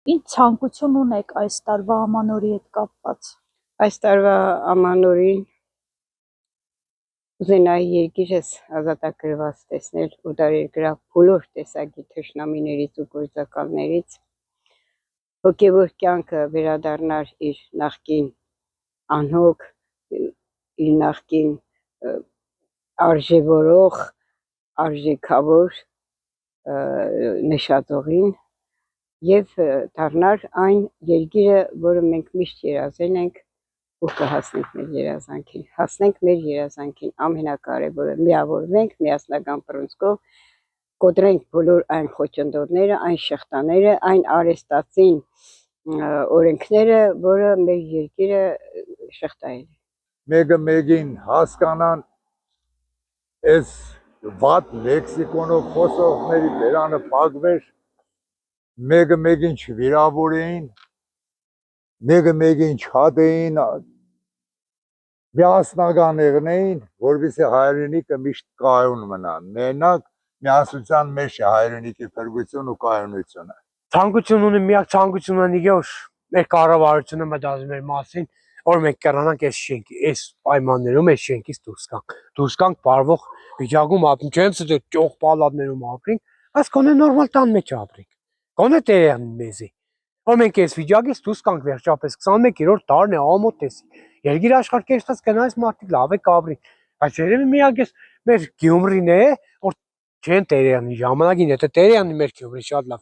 Ինչ ցանկություն ունեք այս տարվա ամանորի հետ կապված։ Այս տարվա ամանորին ուզենայի երկիրս ազատագրված տեսնել ու դարերկրյա բոլոր տեսակի թշնամիներից ու գործակալներից, հոգևոր կյանքը վերադառնար իր նախկին անհոգ, իր նախկին արժևորող, արժեքավոր նշածողին և դառնար այն երկիրը, որը մենք միշտ երազել ենք ու կհասնենք մեր երազանքին։ Հասնենք մեր երազանքին, ամենակարևորը միավորվենք միասնական բռունցքով, կոտրենք բոլոր այն խոչընդոտները, այն շղթաները, այն արեստածին օրենքները, որը մեր երկիրը շղթայել է։ Մեկը մեկին հասկանան, այս վատ լեքսիկոնով խոսողների բերանը փակվեր, մեկը մեկին չվիրավորեին, մեկը մեկին չհատեին, միասնական եղնեին, որովհետեւ հայրենիքը միշտ կայուն մնա, մենակ միասնության մեջ է հայրենիքի փրկություն ու կայունությունը։ Ցանկություն ունեմ, միակ ցանկությունը ինքը որ մեր կառավարությունը մտածում էր մասին, որ մենք կրանանք այս շենքի, այս պայմաններում այս շենքից դուրս գանք բարվող վիճակում ապրենք, չեմ ասում ճոխ պալատներում ապրենք, բայց գոնե նորմալ տան մեջ ապրենք, գոնե տերեն մեզի, որ մենք այս վիճակից դուրս գանք վերջապես 21-րդ դարն է ամոթ տեսի, երկիր աշխարհքեշտած գնայս մարդիկ լավ է կապրի, բայց երևի միակ էս մեր Գյումրին է, որ չեն տերյանի ժամանակին, եթե տերյանի մեր Գյումրի շատ լավ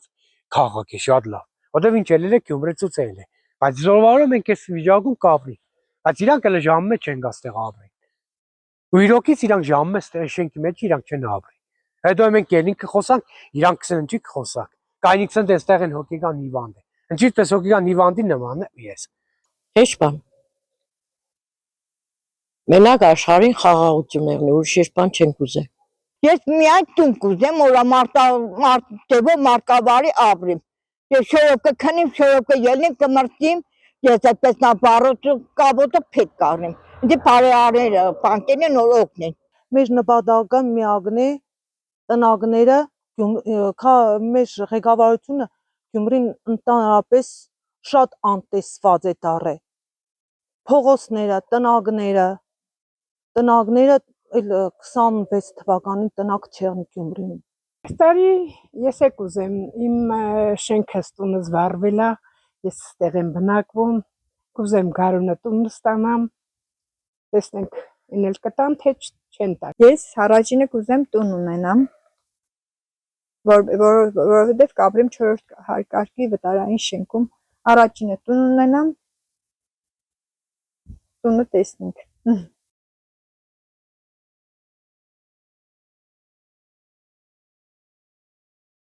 քաղաք է, շատ լավ, որտեվ ինչ էլ է Գյումրի ցուցել է, բայց զորվարով մենք այս վիճակում կապրի, բայց իրանք էլ ժամը մեջ չեն գա ստեղ ապրեն, ու իրոքից իրանք ժամը մեջ շենքի մեջ իրանք չեն ապրի, հետո մենք ելին կխոսանք, իրանք կսեն ինչի կխոսանք, կայնիք սեն այստեղ են հոգեկան հիվանդ է, ինչի պես հոգեկան հիվանդի նման է ես։ Հեչ բան։ Մենակ աշխարհին խաղաղություն եղնի, ուրիշ ես բան չեմ կուզե։ Ես միայն տուն կուզեմ, որ մարդտեղով մարկավարի ապրիմ։ Ես շորով կքնիմ, շորով կելնիմ, կմրծիմ, ես այդպես նա բարոց կավոտը փետ կառնիմ։ Ինձ բարեարերը, բանկերն նոր օգնեն։ Մեր նպատակը միակն է տնագները, մեր ղեկավարությունը Գյումրին ընդհանրապես շատ անտեսված է դառել։ Փողոցները, տնագները 26 թվականին տնակ չեղն Գյումրիում։ Այս տարի ես է կուզեմ, իմ շենքս տունս վառվել է, ես ստեղ եմ բնակվում, կուզեմ գարունը տունը ստանամ, տեսնենք ինել կտան, թե չեն տա։ Ես առաջինը կուզեմ տուն ունենամ, որովհետև կապրեմ 4-րդ հարկի վտարային շենքում, առաջինը տուն ունենամ, տունը տեսնենք։